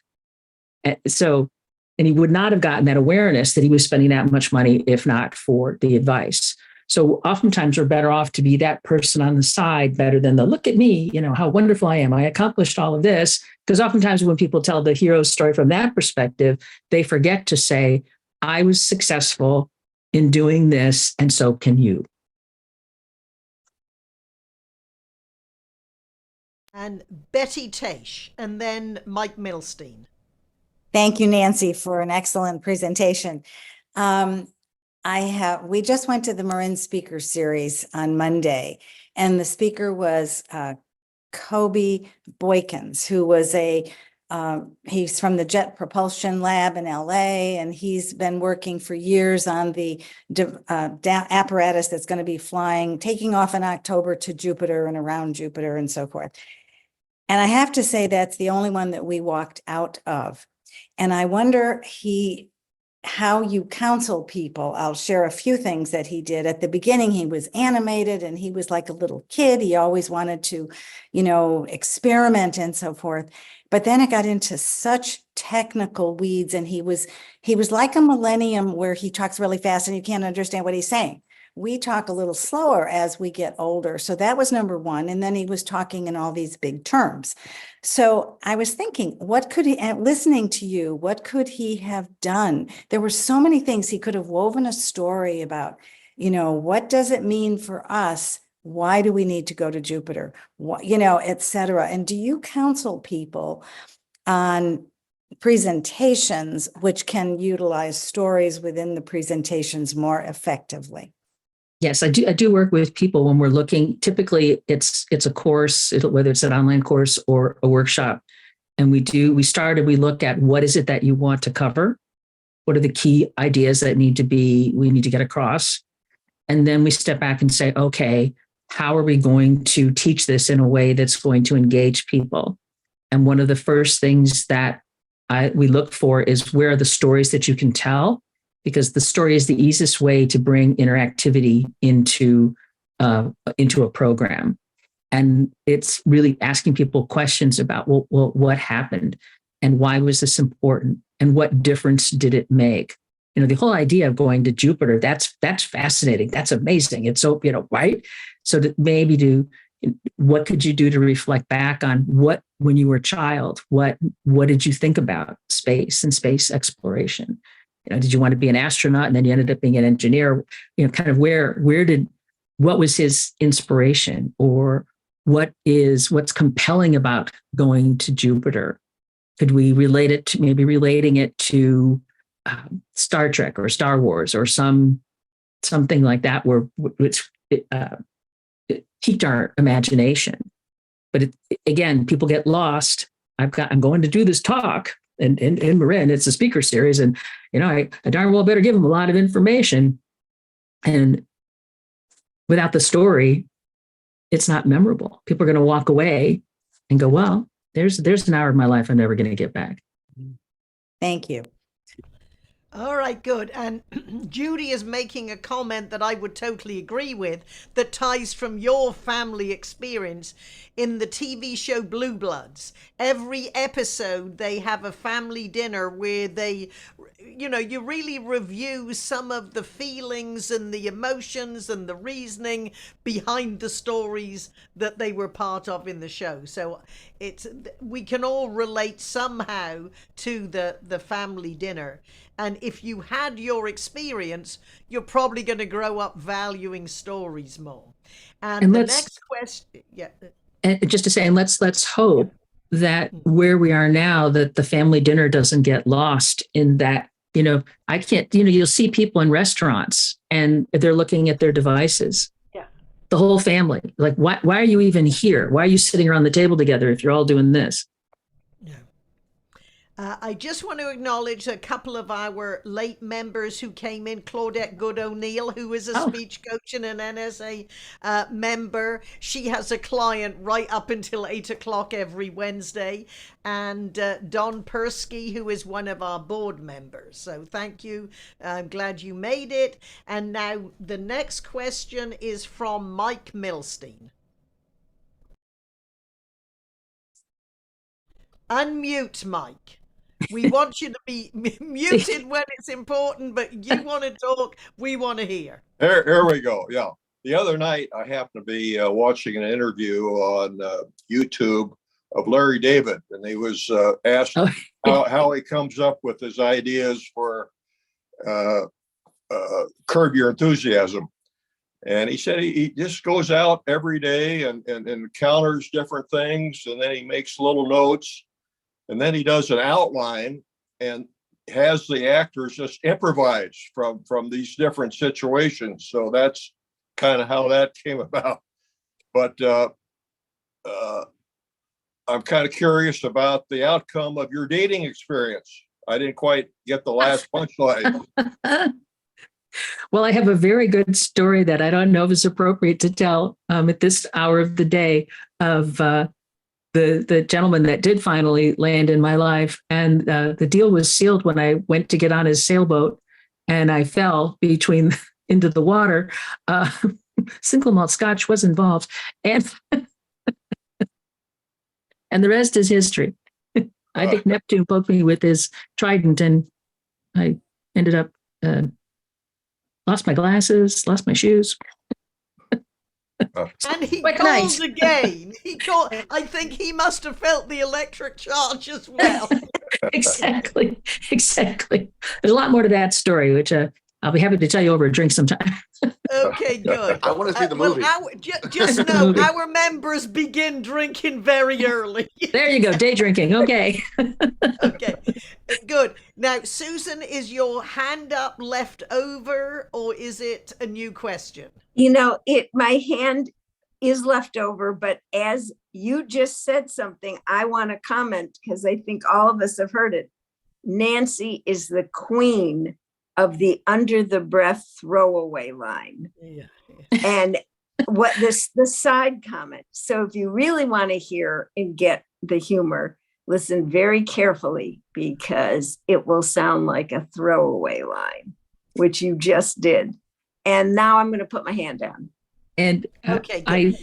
And he would not have gotten that awareness that he was spending that much money if not for the advice. So oftentimes we're better off to be that person on the side better than the look at me, how wonderful I am. I accomplished all of this. Because oftentimes when people tell the hero story from that perspective, they forget to say, I was successful in doing this, and so can you. And Betty Taish, and then Mike Milstein. Thank you, Nancy, for an excellent presentation. We just went to the Marin Speaker Series on Monday, and the speaker was Kobe Boykins, who was he's from the Jet Propulsion Lab in LA, and he's been working for years on the apparatus that's going to be taking off in October to Jupiter and around Jupiter and so forth. And I have to say that's the only one that we walked out of. And I wonder how you counsel people. I'll share a few things that he did. At the beginning, he was animated and he was like a little kid. He always wanted to, experiment and so forth. But then it got into such technical weeds, and he was like a millennium where he talks really fast and you can't understand what he's saying. We talk a little slower as we get older. So that was number one. And then he was talking in all these big terms. So I was thinking, listening to you, what could he have done? There were so many things he could have woven a story about, what does it mean for us? Why do we need to go to Jupiter? Et cetera. And do you counsel people on presentations which can utilize stories within the presentations more effectively? Yes, I do work with people when we're looking. Typically, it's a course, whether it's an online course or a workshop, and we look at what is it that you want to cover, what are the key ideas that we need to get across, and then we step back and say, okay, how are we going to teach this in a way that's going to engage people? And one of the first things that we look for is where are the stories that you can tell, because the story is the easiest way to bring interactivity into a program. And it's really asking people questions about, well, what happened and why was this important and what difference did it make? The whole idea of going to Jupiter, that's fascinating. That's amazing. It's so, right? So that maybe what could you do to reflect back on when you were a child, what did you think about space and space exploration? Did you want to be an astronaut and then you ended up being an engineer? Kind of what was his inspiration, or what's compelling about going to Jupiter? Could we relating it to Star Trek or Star Wars or something like that, where it piqued our imagination? But again, people get lost. I'm going to do this talk in Marin. It's a speaker series, and I darn well better give them a lot of information. And without the story, it's not memorable. People are going to walk away and go, well, there's an hour of my life I'm never going to get back. Thank you. All right, good. And Judy is making a comment that I would totally agree with, that ties from your family experience in the TV show Blue Bloods. Every episode, they have a family dinner where they, you really review some of the feelings and the emotions and the reasoning behind the stories that they were part of in the show. So we can all relate somehow to the family dinner. And if you had your experience, you're probably going to grow up valuing stories more. And the next question, yeah. And just to say, and let's hope that where we are now, that the family dinner doesn't get lost in that, I can't, you'll see people in restaurants and they're looking at their devices. Yeah. The whole family, like, why are you even here? Why are you sitting around the table together if you're all doing this? Yeah. I just want to acknowledge a couple of our late members who came in. Claudette Good O'Neill, who is a speech coach and an NSA member. She has a client right up until 8 o'clock every Wednesday. And Don Persky, who is one of our board members. So thank you. I'm glad you made it. And now the next question is from Mike Milstein. Unmute, Mike. We want you to be muted when it's important, but you want to talk, we want to hear. Here we go. Yeah. The other night, I happened to be watching an interview on YouTube of Larry David, and he was asked how he comes up with his ideas for Curb Your Enthusiasm. And he said he just goes out every day and encounters different things, and then he makes little notes, and then he does an outline and has the actors just improvise from these different situations. So that's kind of how that came about. But I'm kind of curious about the outcome of your dating experience. I didn't quite get the last punchline. Well, I have a very good story that I don't know if it's appropriate to tell at this hour of the day of the gentleman that did finally land in my life. And the deal was sealed when I went to get on his sailboat and I fell into the water. Single malt scotch was involved. And and the rest is history. I think Neptune poked me with his trident and I ended up lost my glasses, lost my shoes. And he Quite called nice. again. I think he must have felt the electric charge as well. Exactly. There's a lot more to that story, which I'll be happy to tell you over a drink sometime. Okay, good. I want to see the movie. Well, just know our members begin drinking very early. There you go, day drinking. Okay. Okay, good. Now, Susan, is your hand up left over, or is it a new question? My hand is left over, but as you just said something, I want to comment because I think all of us have heard it. Nancy is the queen of the under the breath throwaway line. Yeah. And what the side comment. So if you really want to hear and get the humor, listen very carefully because it will sound like a throwaway line, which you just did. And now I'm going to put my hand down. And Okay, good.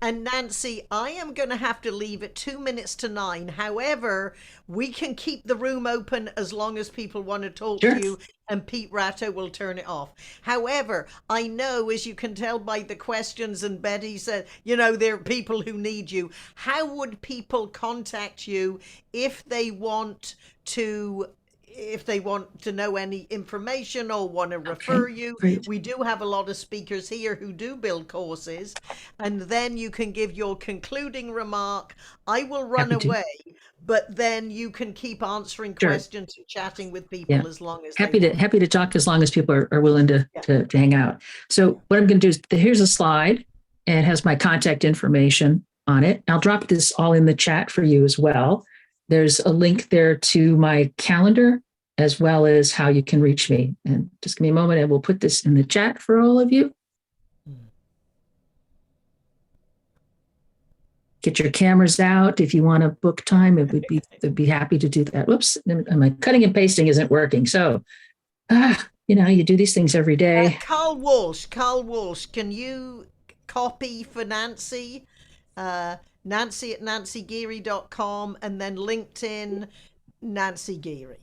And Nancy, I am going to have to leave at 2:09. However, we can keep the room open as long as people want to talk Sure. to you, and Pete Ratto will turn it off. However, I know, as you can tell by the questions, and Betty said, there are people who need you. How would people contact you if they want to know any information or want to refer you? great. We do have a lot of speakers here who do build courses, and then you can give your concluding remark. I will run Happy to. away, but then you can keep answering Sure. questions and chatting with people Yeah. as long as Happy they to want. happy to talk as long as people are willing to hang out. So what I'm going to do is here's a slide and it has my contact information on it. I'll drop this all in the chat for you as well. There's a link there to my calendar as well as how you can reach me. And just give me a moment and we'll put this in the chat for all of you. Get your cameras out if you want to book time. They'd be happy to do that. Whoops, my cutting and pasting isn't working. So, you do these things every day. Carl Walsh, can you copy for Nancy? Nancy at nancygeary.com and then LinkedIn, Nancy Geary.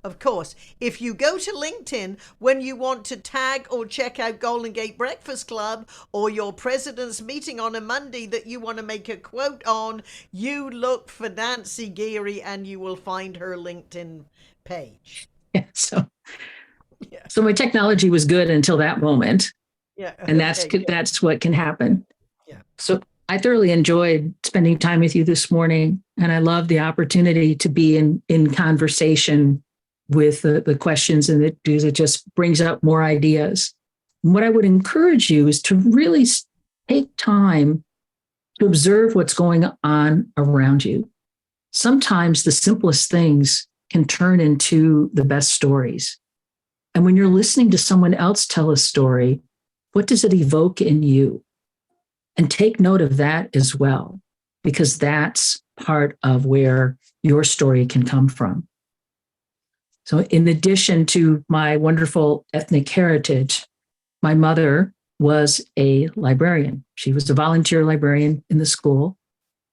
Of course, if you go to LinkedIn, when you want to tag or check out Golden Gate Breakfast Club or your president's meeting on a Monday that you want to make a quote on, you look for Nancy Geary and you will find her LinkedIn page. Yeah, so my technology was good until that moment. Yeah. And okay, that's what can happen. Yeah. So I thoroughly enjoyed spending time with you this morning. And I love the opportunity to be in conversation with the questions and it just brings up more ideas. And what I would encourage you is to really take time to observe what's going on around you. Sometimes the simplest things can turn into the best stories. And when you're listening to someone else tell a story, what does it evoke in you? And take note of that as well, because that's part of where your story can come from. So in addition to my wonderful ethnic heritage, my mother was a librarian. She was a volunteer librarian in the school,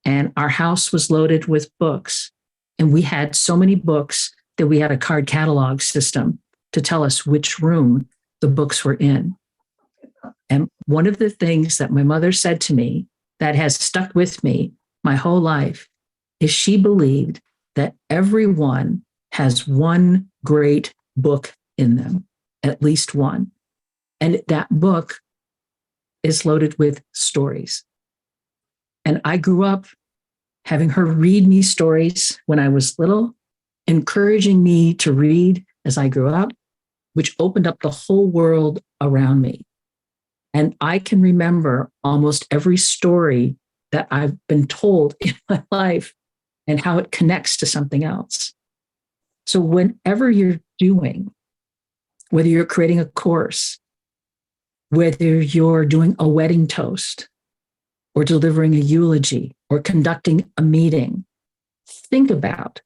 and our house was loaded with books. And we had so many books that we had a card catalog system to tell us which room the books were in. And one of the things that my mother said to me that has stuck with me my whole life is she believed that everyone has one great book in them, at least one. And that book is loaded with stories. And I grew up having her read me stories when I was little, encouraging me to read as I grew up, which opened up the whole world around me. And I can remember almost every story that I've been told in my life and how it connects to something else. So whenever you're doing, whether you're creating a course, whether you're doing a wedding toast or delivering a eulogy or conducting a meeting, think about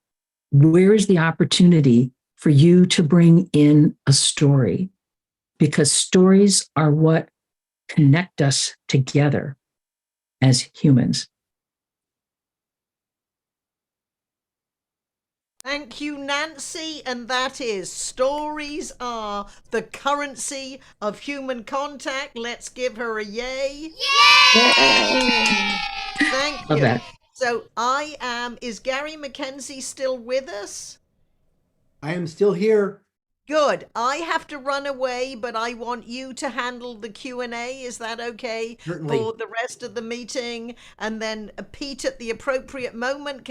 where is the opportunity for you to bring in a story, because stories are what connect us together as humans. Thank you, Nancy. And that is, stories are the currency of human contact. Let's give her a yay. Yay! Thank Love you. that. So is Gary McKenzie still with us? I am still here. Good. I have to run away, but I want you to handle the Q&A. Is that okay? Certainly. For the rest of the meeting, and then Pete at the appropriate moment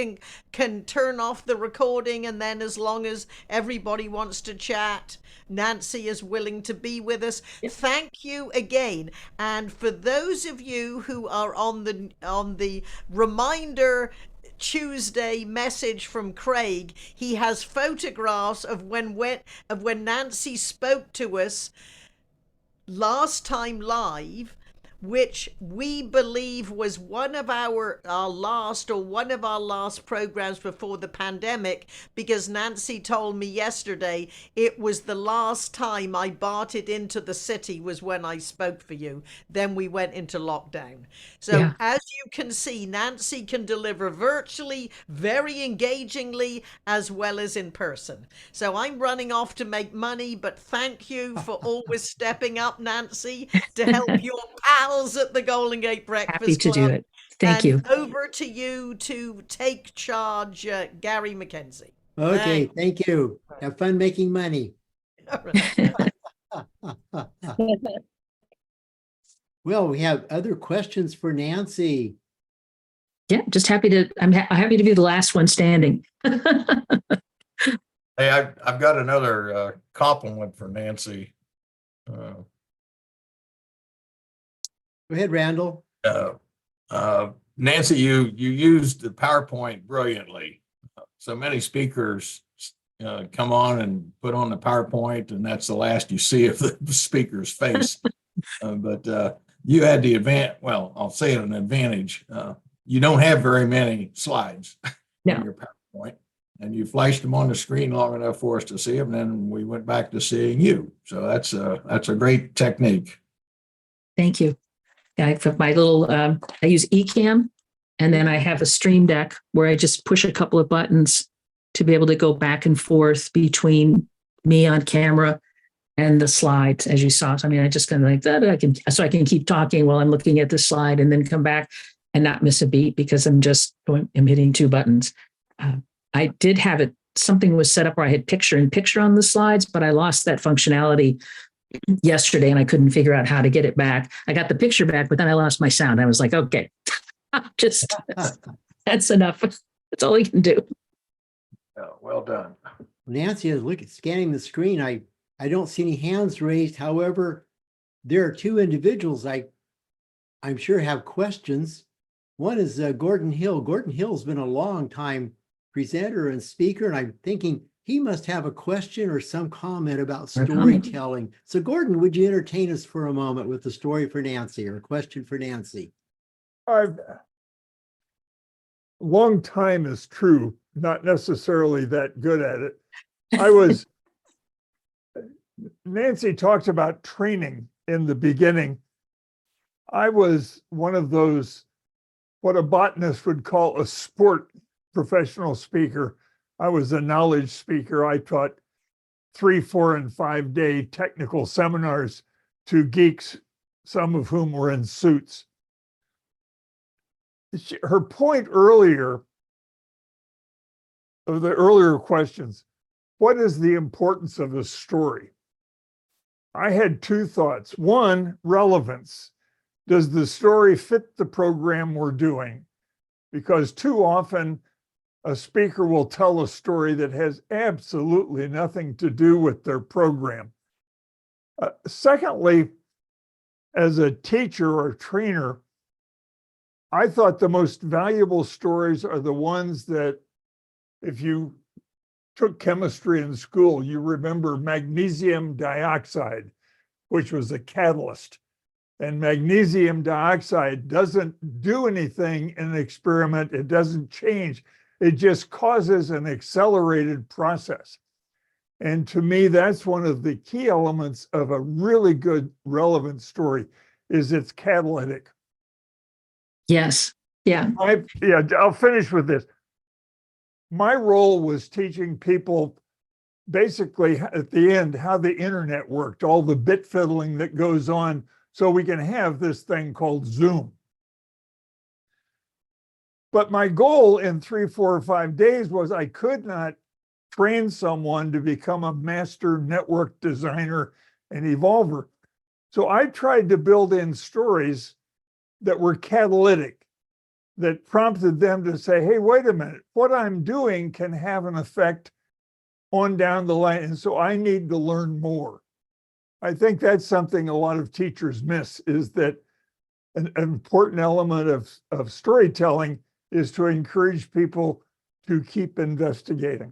can turn off the recording, and then as long as everybody wants to chat, Nancy is willing to be with us. Yep. Thank you again. And for those of you who are on the reminder Tuesday message from Craig, he has photographs of when Nancy spoke to us last time live, which we believe was one of our last programs before the pandemic, because Nancy told me yesterday it was the last time I barted into the city was when I spoke for you. Then we went into lockdown. So Yeah. as you can see, Nancy can deliver virtually, very engagingly, as well as in person. So I'm running off to make money, but thank you for always stepping up, Nancy, to help your pals at the Golden Gate Breakfast Happy to Club. do it. Thank And you. over to you to take charge, Gary McKenzie. Okay, thank you. Have fun making money. Well, we have other questions for Nancy. Yeah, just happy to. I'm happy to be the last one standing. Hey, I've got another compliment for Nancy. Go ahead, Randall. Nancy, you used the PowerPoint brilliantly. So many speakers come on and put on the PowerPoint, and that's the last you see of the speaker's face. But you had the advantage. Well, I'll say it an advantage. You don't have very many slides in your PowerPoint, and you flashed them on the screen long enough for us to see them. And then we went back to seeing you. So that's a great technique. Thank you. Yeah, for my little, I use Ecamm, and then I have a Stream Deck where I just push a couple of buttons to be able to go back and forth between me on camera and the slides, as you saw. So, I mean, I just kind of like that. So I can keep talking while I'm looking at the slide and then come back and not miss a beat because I'm hitting two buttons. I did have it. Something was set up where I had picture-in-picture on the slides, but I lost that functionality yesterday and I couldn't figure out how to get it back. I got the picture back, but then I lost my sound. I was like, okay, that's enough. That's all we can do. Well done. Nancy is scanning the screen. I don't see any hands raised. However, there are two individuals I'm sure have questions. One is Gordon Hill. Gordon Hill's been a long time presenter and speaker, and I'm thinking he must have a question or some comment about storytelling. So Gordon, would you entertain us for a moment with a story for Nancy or a question for Nancy? Long time is true, not necessarily that good at it. Nancy talked about training in the beginning. I was one of those, what a botanist would call a sport professional speaker. I was a knowledge speaker. I taught 3, 4, and 5-day technical seminars to geeks, some of whom were in suits. Her point earlier, of the earlier questions, what is the importance of a story? I had two thoughts. One, relevance. Does the story fit the program we're doing? Because too often a speaker will tell a story that has absolutely nothing to do with their program. Secondly, as a teacher or trainer, I thought the most valuable stories are the ones that, if you took chemistry in school, you remember magnesium dioxide, which was a catalyst. And magnesium dioxide doesn't do anything in an experiment. It doesn't change. It just causes an accelerated process. And to me, that's one of the key elements of a really good relevant story, is it's catalytic. Yes. Yeah. I'll finish with this. My role was teaching people basically at the end how the internet worked, all the bit fiddling that goes on, so we can have this thing called Zoom. But my goal in 3, 4, or 5 days was I could not train someone to become a master network designer and evolver. So I tried to build in stories that were catalytic, that prompted them to say, hey, wait a minute, what I'm doing can have an effect on down the line. And so I need to learn more. I think that's something a lot of teachers miss, is that an important element of storytelling is to encourage people to keep investigating.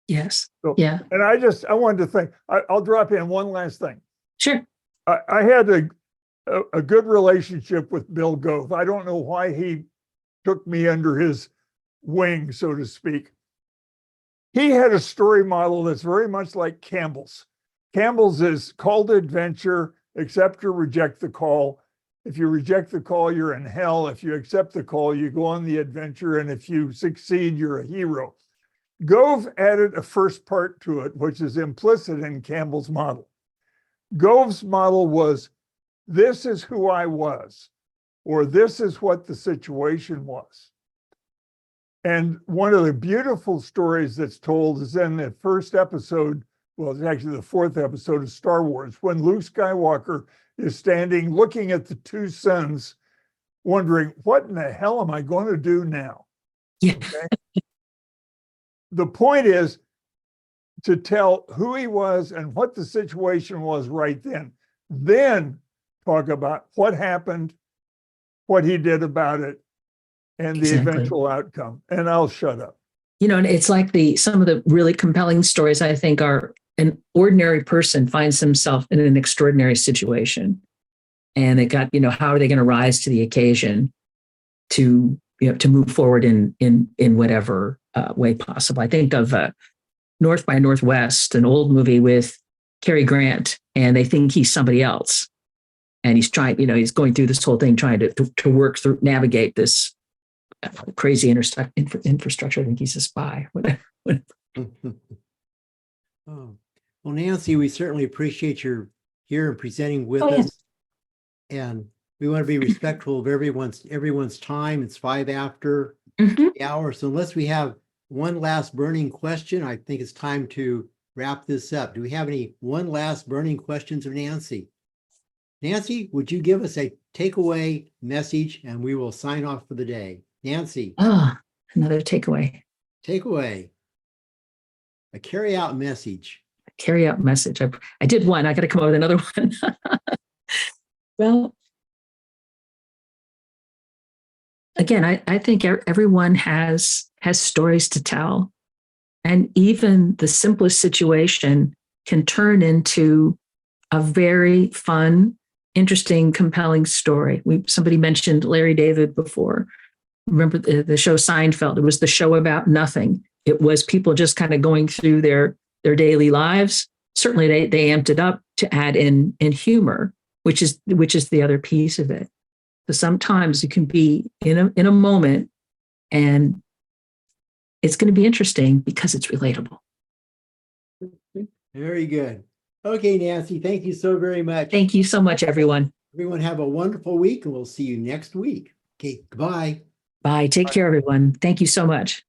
Yes. So, Yeah. and I wanted to think, I'll drop in one last thing. Sure. I had a good relationship with Bill Gove. I don't know why he took me under his wing, so to speak. He had a story model that's very much like Campbell's. Campbell's is call to adventure, accept or reject the call. If you reject the call, you're in hell. If you accept the call, you go on the adventure. And if you succeed, you're a hero. Gove added a first part to it, which is implicit in Campbell's model. Gove's model was, this is who I was, or this is what the situation was. And one of the beautiful stories that's told is in the first episode, well, it's actually the 4th episode of Star Wars, when Luke Skywalker is standing looking at the two suns, wondering, what in the hell am I going to do now? Yeah. Okay? The point is to tell who he was and what the situation was right then talk about what happened, what he did about it, and the eventual outcome. And I'll shut up. You know, and it's like some of the really compelling stories, I think, are an ordinary person finds himself in an extraordinary situation. And they got, how are they going to rise to the occasion to move forward in whatever way possible. I think of North by Northwest, an old movie with Cary Grant, and they think he's somebody else. And he's trying, he's going through this whole thing, trying to work through, navigate this crazy infrastructure. I think he's a spy. Oh. Well, Nancy, we certainly appreciate your here and presenting with Oh, us. And we want to be respectful of everyone's time. It's 5 after the hour. So unless we have one last burning question, I think it's time to wrap this up. Do we have any one last burning questions of Nancy? Nancy, would you give us a takeaway message and we will sign off for the day? Nancy. Another takeaway. Takeaway. A carry out message. Carry out message. I did one. I got to come up with another one. Well, again, I think everyone has stories to tell. And even the simplest situation can turn into a very fun, interesting, compelling story. Somebody mentioned Larry David before. Remember the show Seinfeld? It was the show about nothing. It was people just kind of going through their daily lives. Certainly they amped it up to add in humor, which is the other piece of it. So sometimes you can be in a moment and it's going to be interesting because it's relatable. Very good. Okay, Nancy, thank you so very much. Thank you so much, everyone. Everyone have a wonderful week and we'll see you next week. Okay, goodbye. Bye. Take care, everyone. Thank you so much.